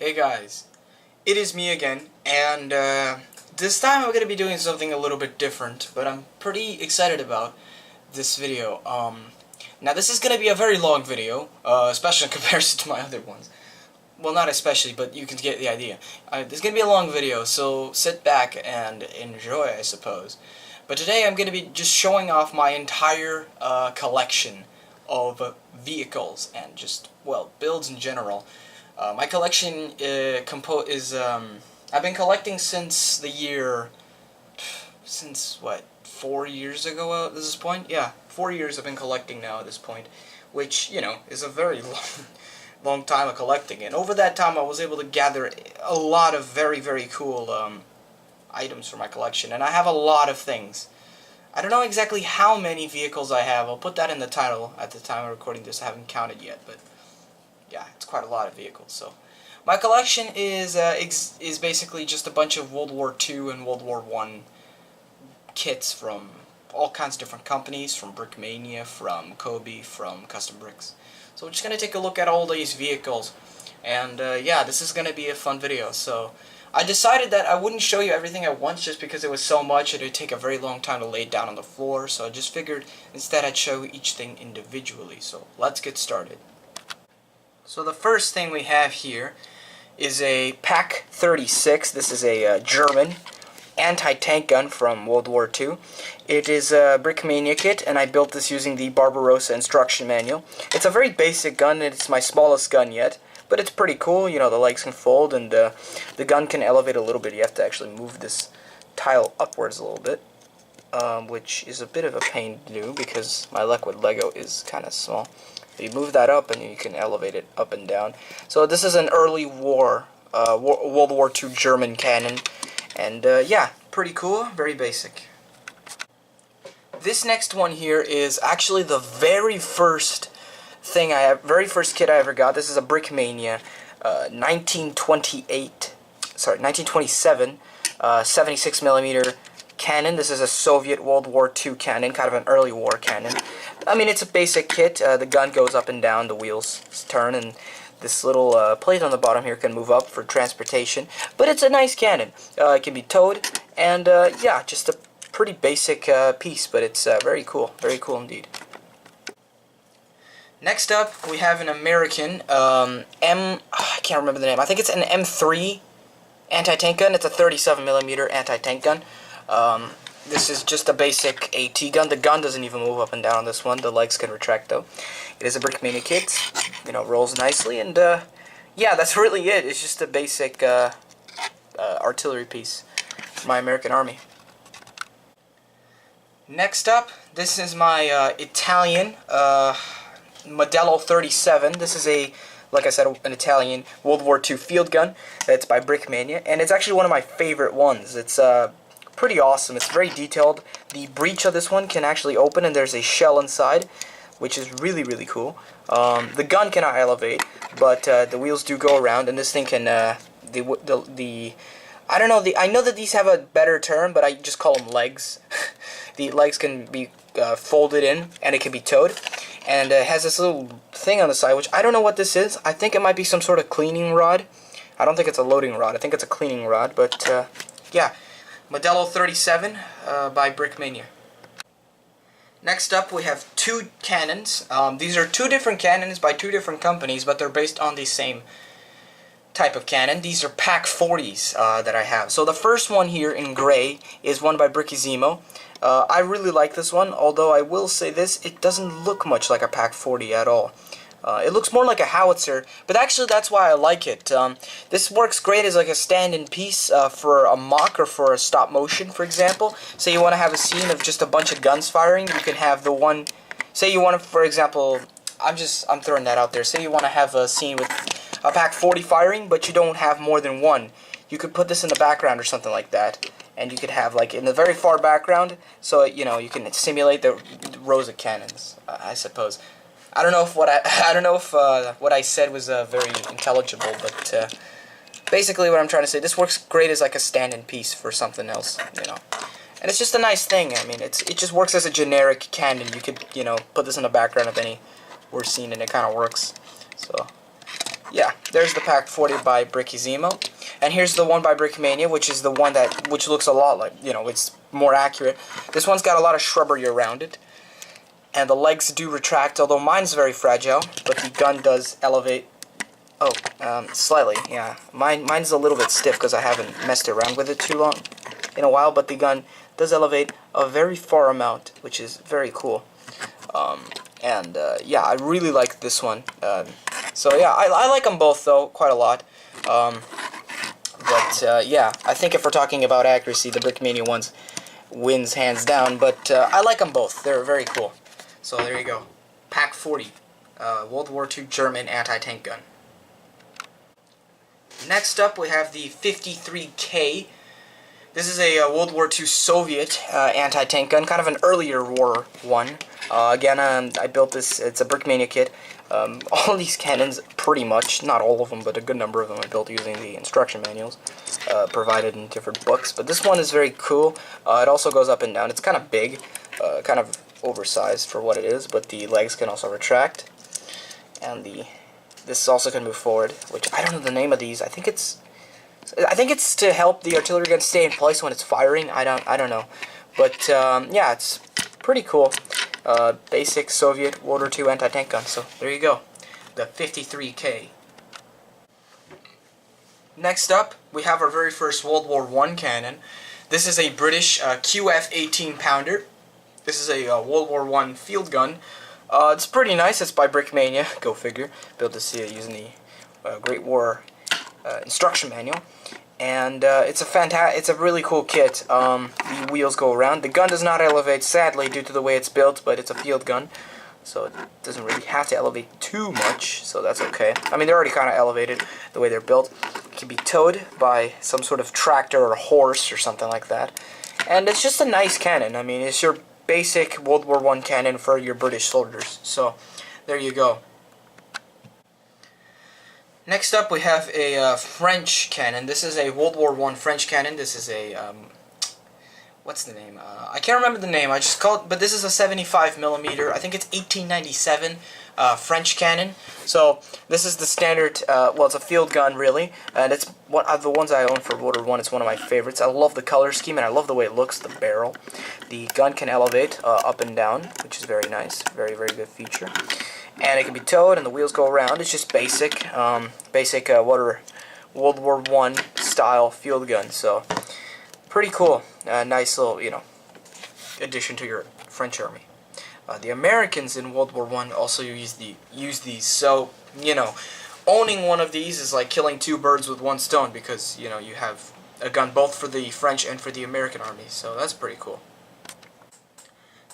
Hey guys, it is me again, and this time I'm going to be doing something a little bit different, but I'm pretty excited about this video. Now this is going to be a very long video, especially in comparison to my other ones. Well, not especially, but you can get the idea. This is going to be a long video, so sit back and enjoy, I suppose. But today I'm going to be just showing off my entire collection of vehicles and just, well, builds in general. My collection I've been collecting since the year, what, 4 years ago at this point? Yeah, 4 years I've been collecting now at this point, which, you know, is a very long time of collecting. And over that time I was able to gather a lot of very cool items for my collection, and I have a lot of things. I don't know exactly how many vehicles I have. I'll put that in the title at the time of recording this. I haven't counted yet, but yeah, it's quite a lot of vehicles. So my collection is basically just a bunch of World War II and World War I kits from all kinds of different companies, from Brickmania, from Kobe, from Custom Bricks. So we're just going to take a look at all these vehicles, and yeah, this is going to be a fun video. So I decided that I wouldn't show you everything at once just because it was so much and it would take a very long time to lay it down on the floor, so I just figured instead I'd show you each thing individually. So let's get started. So the first thing we have here is a Pak 36. This is a German anti-tank gun from World War II. It is a Brickmania kit, and I built this using the Barbarossa instruction manual. It's a very basic gun, and it's my smallest gun yet, but it's pretty cool. You know, the legs can fold, and the gun can elevate a little bit. You have to actually move this tile upwards a little bit, which is a bit of a pain to do because my Liquid Lego is kind of small. You move that up and you can elevate it up and down. So this is an early World War II German cannon, and yeah, pretty cool, very basic. This next one here is actually the very first kit I ever got. This is a Brickmania 1927 76mm cannon. This is a Soviet World War II cannon, kind of an early war cannon. I mean, it's a basic kit. The gun goes up and down, the wheels turn, and this little plate on the bottom here can move up for transportation. But it's a nice cannon. It can be towed, and yeah, just a pretty basic piece, but it's very cool indeed. Next up, we have an American I can't remember the name. I think it's an M3 anti-tank gun. It's a 37mm anti-tank gun. This is just a basic AT gun. The gun doesn't even move up and down on this one. The legs can retract though. It is a Brickmania kit. You know, rolls nicely, and yeah, that's really it. It's just a basic artillery piece for my American Army. Next up, this is my Italian Modello 37. This is like I said, an Italian World War II field gun. That's by Brickmania, and it's actually one of my favorite ones. It's pretty awesome. It's very detailed. The breech of this one can actually open, and there's a shell inside, which is really cool. The gun cannot elevate, but the wheels do go around, and this thing can I don't know, I know that these have a better term, but I just call them legs. The legs can be folded in, and it can be towed, and it has this little thing on the side, which I don't know what this is. I think it might be some sort of cleaning rod. I don't think it's a loading rod. I think it's a cleaning rod, but yeah. Modello 37 by Brickmania. Next up, we have two cannons. These are two different cannons by two different companies, but they're based on the same type of cannon. These are Pak 40s that I have. So the first one here in gray is one by Brickizimo. I really like this one, although I will say this, it doesn't look much like a Pak 40 at all. It looks more like a howitzer, but actually that's why I like it. This works great as like a stand-in piece for a mock or for a stop motion, for example. Say you want to have a scene of just a bunch of guns firing, you can have the one, say you want to, for example, I'm throwing that out there, say you want to have a scene with a Pak 40 firing, but you don't have more than one. You could put this in the background or something like that, and you could have like in the very far background, so you know you can simulate the rows of cannons, I suppose. I don't know if what I said was very intelligible, but basically what I'm trying to say, this works great as like a stand-in piece for something else, you know. And it's just a nice thing. I mean, it just works as a generic cannon. You could, you know, put this in the background of any war scene, and it kind of works. So yeah, there's the Pack 40 by Brickizimo. And here's the one by Brickmania, which is the one which looks a lot like, you know, it's more accurate. This one's got a lot of shrubbery around it. And the legs do retract, although mine's very fragile, but the gun does elevate. Oh, slightly, yeah. Mine's a little bit stiff because I haven't messed around with it too long in a while, but the gun does elevate a very far amount, which is very cool. Yeah, I really like this one. So yeah, I like them both though quite a lot. Yeah, I think if we're talking about accuracy, the Brickmania ones wins hands down. But I like them both. They're very cool. So there you go. Pack 40, World War II German anti-tank gun. Next up, we have the 53K. This is a World War II Soviet anti-tank gun, kind of an earlier war one. Again, I built this, it's a Brickmania kit. All these cannons, pretty much, not all of them, but a good number of them I built using the instruction manuals provided in different books. But this one is very cool. It also goes up and down. It's kind of big, kind of oversized for what it is, but the legs can also retract. And this also can move forward, which I don't know the name of these. I think it's to help the artillery gun stay in place when it's firing. I don't know, but yeah, it's pretty cool. Basic Soviet World War II anti-tank gun. So there you go, the 53K. Next up, we have our very first World War I cannon. This is a British QF 18 pounder. This is a World War I field gun. It's pretty nice. It's by Brickmania. Go figure. Built this using the Great War instruction manual, and it's a really cool kit. The wheels go around. The gun does not elevate, sadly, due to the way it's built, but it's a field gun, so it doesn't really have to elevate too much. So that's okay. I mean, they're already kind of elevated the way they're built. It can be towed by some sort of tractor or horse or something like that, and it's just a nice cannon. I mean, it's your basic World War I cannon for your British soldiers. So there you go. Next up, we have a French cannon. This is a World War I French cannon. This is a what's the name? I can't remember the name. I just called, but this is a 75mm. I think it's 1897 French cannon. So this is the standard. Well, it's a field gun really, and it's one of the ones I own for World War I. It's one of my favorites. I love the color scheme and I love the way it looks. The barrel, the gun can elevate up and down, which is very nice. Very good feature. And it can be towed, and the wheels go around. It's just basic, World War I style field gun. So pretty cool. Nice little, you know, addition to your French army. The Americans in World War I also use these. So, you know, owning one of these is like killing two birds with one stone, because, you know, you have a gun both for the French and for the American army. So that's pretty cool.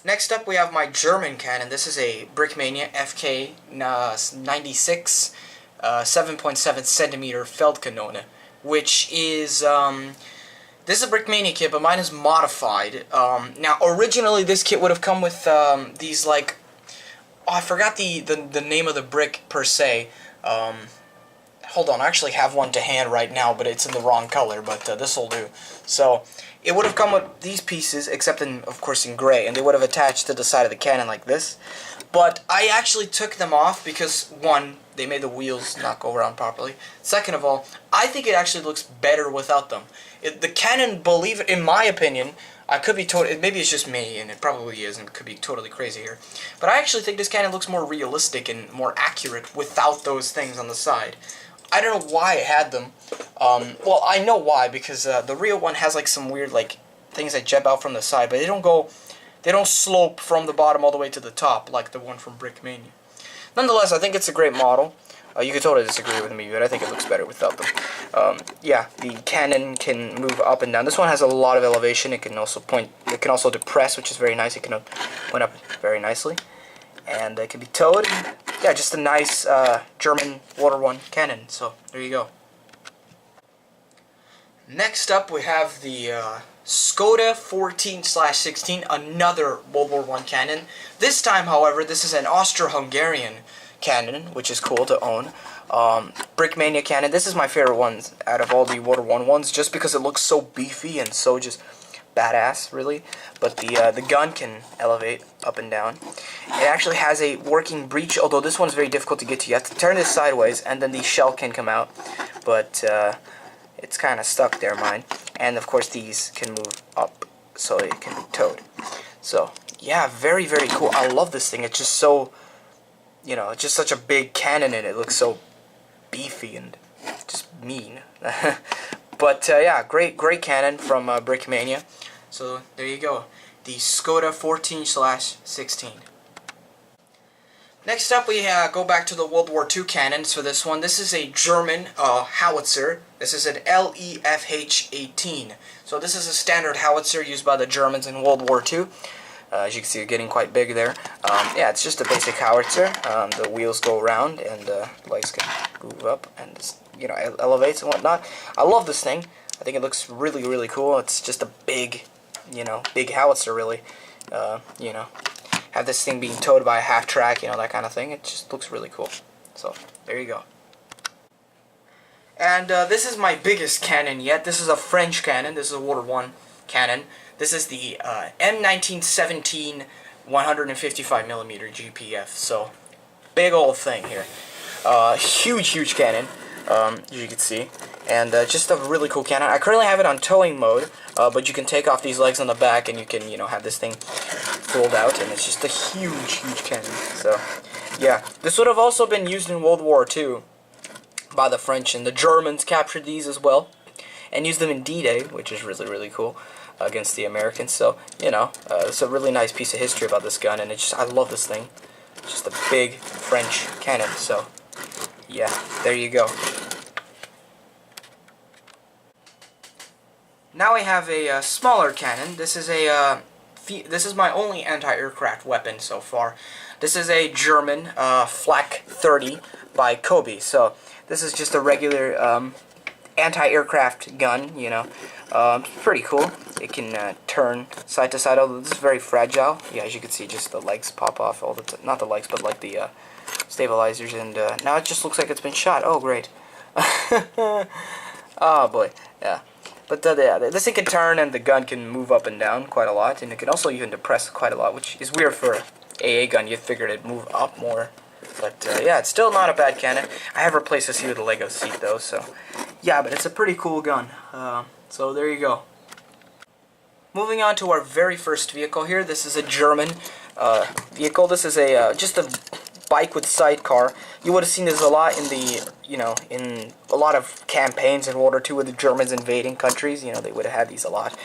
Next up, we have my German cannon. This is a Brickmania FK96 7.7 centimeter Feldkanone, which is this is a Brickmania kit, but mine is modified. Now, originally this kit would have come with these, like, oh, I forgot the name of the brick per se. Hold on, I actually have one to hand right now, but it's in the wrong color, but this will do. So it would have come with these pieces, except of course in gray, and they would have attached to the side of the cannon like this. But I actually took them off because, one, they made the wheels not go around properly. Second of all, I think it actually looks better without them. The cannon, believe it, in my opinion, I could be totally, maybe it's just me, and it probably is, and it could be totally crazy here, but I actually think this cannon looks more realistic and more accurate without those things on the side. I don't know why it had them. Well, I know why, because the real one has like some weird like things that jeb out from the side, but they don't slope from the bottom all the way to the top like the one from Brickmania. Nonetheless, I think it's a great model. You could totally disagree with me, but I think it looks better without them. Yeah, the cannon can move up and down. This one has a lot of elevation. It can also it can also depress, which is very nice. It can point up very nicely, and it can be towed. Yeah, just a nice German World War I cannon. So there you go. Next up, we have the Skoda 14/16, another World War I cannon. This time, however, this is an Austro-Hungarian cannon, which is cool to own. Brickmania cannon. This is my favorite one out of all the World War I ones, just because it looks so beefy and so just badass, really. But the gun can elevate up and down. It actually has a working breech, although this one's very difficult to get to. You have to turn this sideways, and then the shell can come out. But it's kind of stuck there, mine. And of course, these can move up, so it can be towed. So yeah, very, very cool. I love this thing. It's just so, it's just such a big cannon, and it looks so beefy and just mean. But yeah, great cannon from Brickmania. So there you go, the Skoda 14/16. Next up, we go back to the World War II cannons for this one. This is a German howitzer. This is an LEFH-18. So this is a standard howitzer used by the Germans in World War II. As you can see, it's getting quite big there. Yeah, it's just a basic howitzer. The wheels go around, and the legs can move up, and elevates and whatnot. I love this thing. I think it looks really, really cool. It's just a big, big howitzer, really. Have this thing being towed by a half-track, that kind of thing. It just looks really cool. So, there you go. And this is my biggest cannon yet. This is a French cannon. This is a World War I cannon. This is the M1917 155mm GPF. So, big old thing here. Huge cannon, as you can see. And just a really cool cannon. I currently have it on towing mode, but you can take off these legs on the back, and you can, have this thing fold out, and it's just a huge cannon. So, yeah. This would have also been used in World War II by the French, and the Germans captured these as well, and used them in D-Day, which is really, really cool, against the Americans. So, it's a really nice piece of history about this gun, and I love this thing. It's just a big French cannon, so, yeah, there you go. Now we have a smaller cannon. This is my only anti-aircraft weapon so far. This is a German Flak 30 by Kobe. So this is just a regular anti-aircraft gun. Pretty cool. It can turn side to side. Although this is very fragile. Yeah, as you can see, just the legs pop off all the not the legs, but like the stabilizers. And now it just looks like it's been shot. Oh, great. Oh boy. Yeah. But yeah, this thing can turn, and the gun can move up and down quite a lot, and it can also even depress quite a lot, which is weird for an AA gun. You'd figure it'd move up more. But yeah, it's still not a bad cannon. I have replaced the seat with a Lego seat, though, so yeah, but it's a pretty cool gun. So there you go. Moving on to our very first vehicle here. This is a German vehicle. This is just a bike with sidecar. You would have seen this a lot in the, in a lot of campaigns in World War II with the Germans invading countries. They would have had these a lot.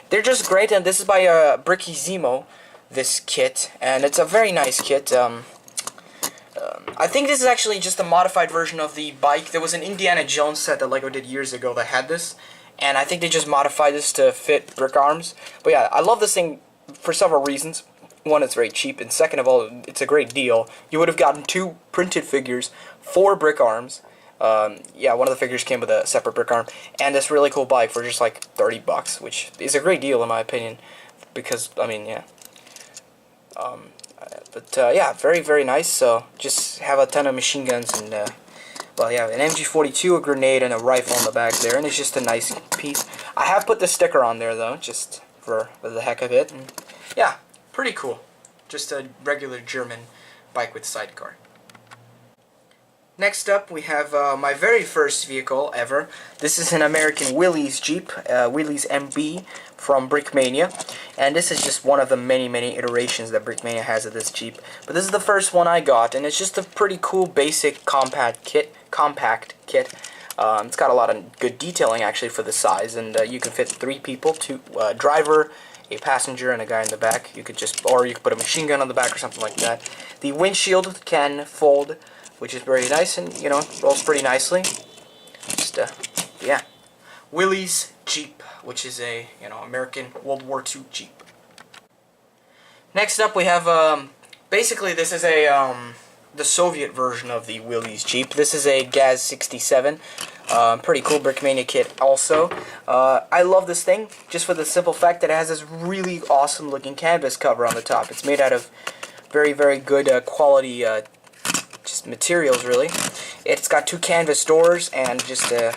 They're just great, and this is by Brickizimo, this kit, and it's a very nice kit. I think this is actually just a modified version of the bike. There was an Indiana Jones set that Lego did years ago that had this, and I think they just modified this to fit brick arms. But yeah, I love this thing for several reasons. One, it's very cheap, and second of all, it's a great deal. You would have gotten 2 printed figures, 4 brick arms. Yeah, one of the figures came with a separate brick arm, and this really cool bike for just like $30, which is a great deal in my opinion. Because yeah. Yeah, very, very nice. So just have a ton of machine guns and well, yeah, an MG42, a grenade, and a rifle on the back there, and it's just a nice piece. I have put the sticker on there though, just for the heck of it. And yeah. Pretty cool. Just a regular German bike with sidecar. Next up, we have my very first vehicle ever. This is an American Willys Jeep, Willys MB from Brickmania. And this is just one of the many, many iterations that Brickmania has of this Jeep. But this is the first one I got, and it's just a pretty cool, basic, compact kit. It's got a lot of good detailing, actually, for the size. And you can fit 3 people, 2 driver, a passenger, and a guy in the back. You could put a machine gun on the back or something like that. The windshield can fold, which is very nice, and rolls pretty nicely. Just yeah, Willys Jeep, which is a American World War II Jeep. Next up, we have basically this is a the Soviet version of the Willys Jeep. This is a Gaz 67. Pretty cool Brickmania kit also. I love this thing just for the simple fact that it has this really awesome looking canvas cover on the top. It's made out of very, very good quality just materials, really. It's got 2 canvas doors and just a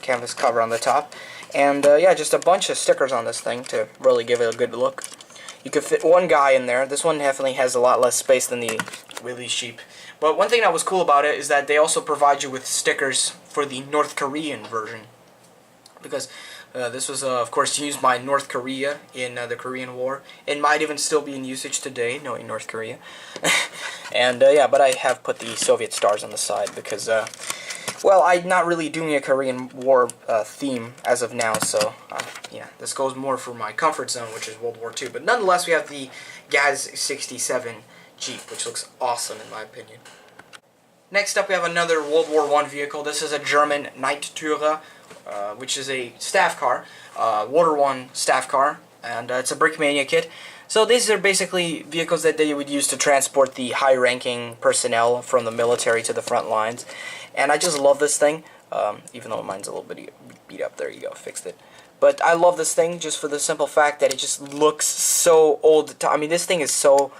canvas cover on the top. And yeah, just a bunch of stickers on this thing to really give it a good look. You could fit one guy in there. This one definitely has a lot less space than the Willys Jeep. But one thing that was cool about it is that they also provide you with stickers for the North Korean version. Because this was, of course, used by North Korea in the Korean War. It might even still be in usage today, knowing North Korea. And yeah, but I have put the Soviet stars on the side because, well, I'm not really doing a Korean War theme as of now, so yeah, this goes more for my comfort zone, which is World War II. But nonetheless, we have the Gaz 67 Jeep, which looks awesome in my opinion. Next up, we have another World War I vehicle. This is a German Knight-Tourer, which is a staff car, Water One staff car, and it's a Brickmania kit. So these are basically vehicles that they would use to transport the high-ranking personnel from the military to the front lines. And I just love this thing, even though mine's a little bit beat up. There you go, fixed it. But I love this thing just for the simple fact that it just looks so old. I mean, this thing is so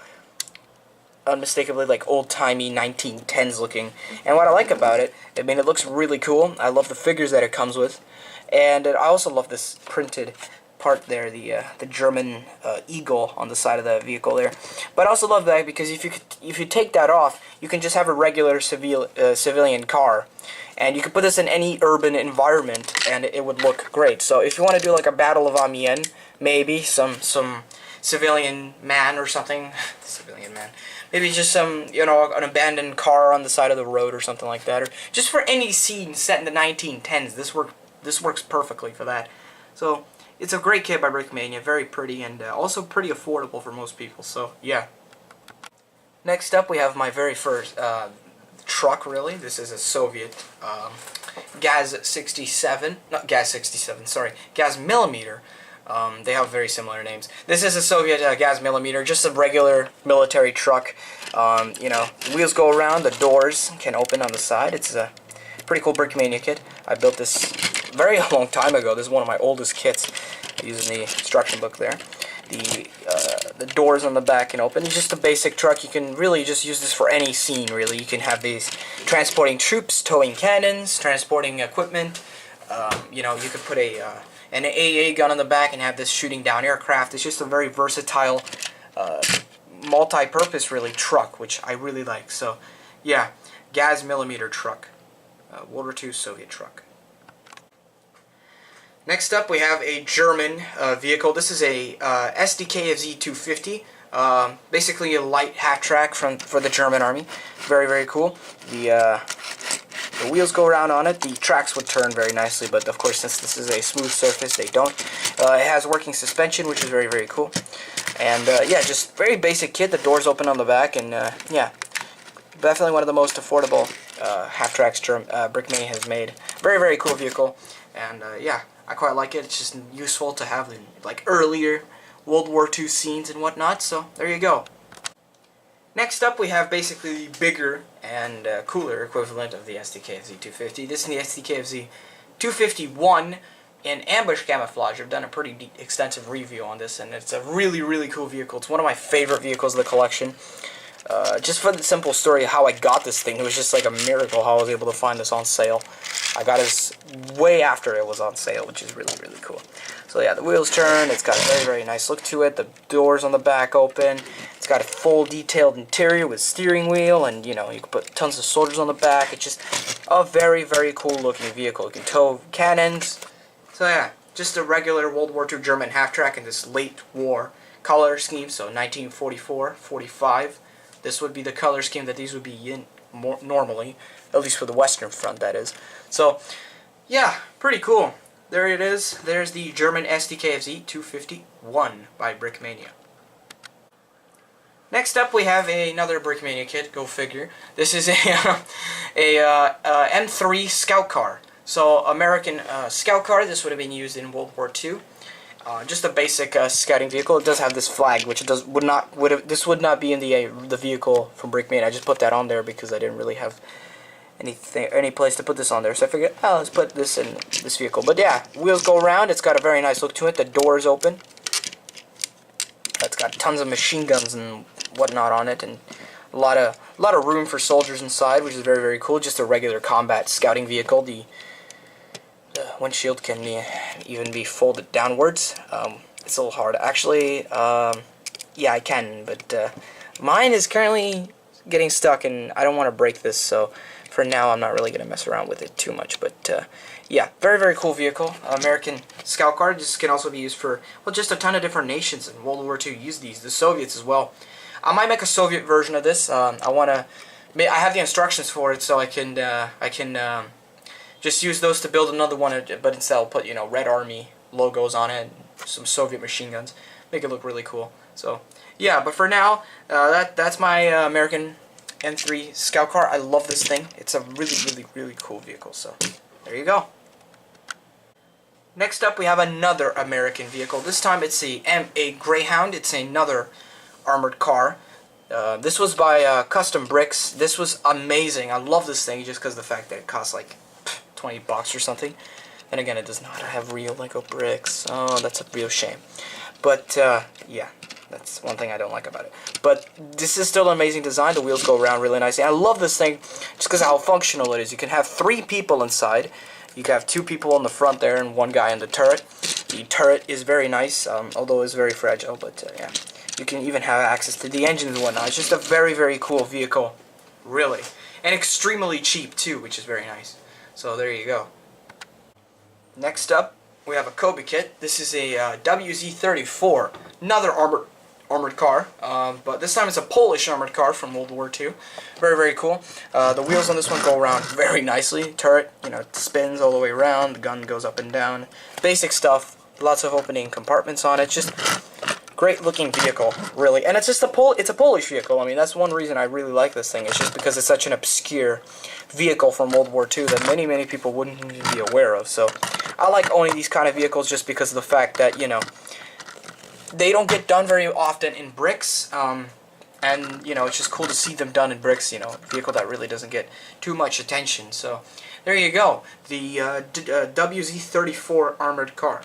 unmistakably like old-timey 1910s looking. And what I like about it, I mean, it looks really cool. I love the figures that it comes with. And I also love this printed part there, the German eagle on the side of the vehicle there. But I also love that because if you take that off, you can just have a regular civilian car, and you can put this in any urban environment, and it would look great. So if you want to do like a Battle of Amiens, maybe some civilian man or something, civilian man. Maybe just some, you know, an abandoned car on the side of the road or something like that, or just for any scene set in the 1910s. This works perfectly for that. So it's a great kit by Brickmania, very pretty, and also pretty affordable for most people, so yeah. Next up, we have my very first truck, really. This is a Soviet Gaz 67, not Gaz 67, sorry, Gaz Millimeter. They have very similar names. This is a Soviet Gaz Millimeter, just a regular military truck. You know, the wheels go around, the doors can open on the side. It's a pretty cool Brickmania kit. I built this very long time ago. This is one of my oldest kits, using the instruction book there. The doors on the back can open. It's just a basic truck. You can really just use this for any scene, really. You can have these transporting troops, towing cannons, transporting equipment. You know, you could put an AA gun on the back and have this shooting down aircraft. It's just a very versatile, multi-purpose, really, truck, which I really like. So, yeah, Gaz Millimeter truck. World War II Soviet truck. Next up, we have a German vehicle. This is a SDKFZ 250, basically a light half-track for the German army. Very, very cool. The wheels go around on it. The tracks would turn very nicely, but of course, since this is a smooth surface, they don't. It has working suspension, which is very, very cool. And yeah, just very basic kit. The doors open on the back, and yeah, definitely one of the most affordable half-tracks Brickmania has made. Very, very cool vehicle, and yeah, I quite like it. It's just useful to have in like earlier World War II scenes and whatnot, so there you go. Next up, we have basically the bigger and cooler equivalent of the SDKFZ 250. This is the SDKFZ 251 in ambush camouflage. I've done a pretty extensive review on this, and it's a really, really cool vehicle. It's one of my favorite vehicles of the collection. Just for the simple story of how I got this thing, it was just like a miracle how I was able to find this on sale. I got this way after it was on sale, which is really, really cool. So yeah, the wheels turn, it's got a very, very nice look to it, the doors on the back open, it's got a full detailed interior with steering wheel, and you know, you can put tons of soldiers on the back. It's just a very, very cool looking vehicle. You can tow cannons. So yeah, just a regular World War II German half-track in this late war color scheme, so 1944, 45. This would be the color scheme that these would be in normally, at least for the Western Front, that is. So, yeah, pretty cool. There it is. There's the German SDKFZ 251 by Brickmania. Next up, we have another Brickmania kit. Go figure. This is a M3 scout car. So, American scout car. This would have been used in World War II. Just a basic scouting vehicle. It does have this flag, which this would not be in the vehicle from Brickmania. I just put that on there because I didn't really have any place to put this on there. So I figured, oh, let's put this in this vehicle. But yeah, wheels go around. It's got a very nice look to it. The doors open. It's got tons of machine guns and whatnot on it, and a lot of room for soldiers inside, which is very, very cool. Just a regular combat scouting vehicle. the windshield can even be folded downwards. It's a little hard. Actually, yeah, I can, but mine is currently getting stuck, and I don't want to break this, so for now I'm not really going to mess around with it too much. But yeah, very, very cool vehicle. American scout car. This can also be used for, well, just a ton of different nations in World War II used these. The Soviets as well. I might make a Soviet version of this. I have the instructions for it, so I can just use those to build another one, but instead I'll put, Red Army logos on it, and some Soviet machine guns, make it look really cool. So yeah, but for now, that's my American M3 scout car. I love this thing. It's a really, really, really cool vehicle. So there you go. Next up, we have another American vehicle. This time it's a Greyhound. It's another armored car. This was by Custom Bricks. This was amazing. I love this thing just because of the fact that it costs like $20 or something. And again, it does not have real Lego bricks. Oh, that's a real shame. But yeah, that's one thing I don't like about it. But this is still an amazing design. The wheels go around really nicely. I love this thing just because of how functional it is. You can have 3 people inside. You can have 2 people in the front there and 1 guy in the turret. The turret is very nice, although it's very fragile. But yeah, you can even have access to the engines and whatnot. It's just a very, very cool vehicle, really. And extremely cheap too, which is very nice. So there you go. Next up, we have a Kobe kit. This is a WZ-34, another armored car, but this time it's a Polish armored car from World War II. Very, very cool. The wheels on this one go around very nicely. Turret, it spins all the way around. The gun goes up and down. Basic stuff. Lots of opening compartments on it. Just great looking vehicle, really. And it's just it's a Polish vehicle. I mean, that's one reason I really like this thing. It's just because it's such an obscure vehicle from World War II that many, many people wouldn't even be aware of. So I like owning these kind of vehicles just because of the fact that, they don't get done very often in bricks, and it's just cool to see them done in bricks. A vehicle that really doesn't get too much attention. So there you go, the WZ-34 armored car.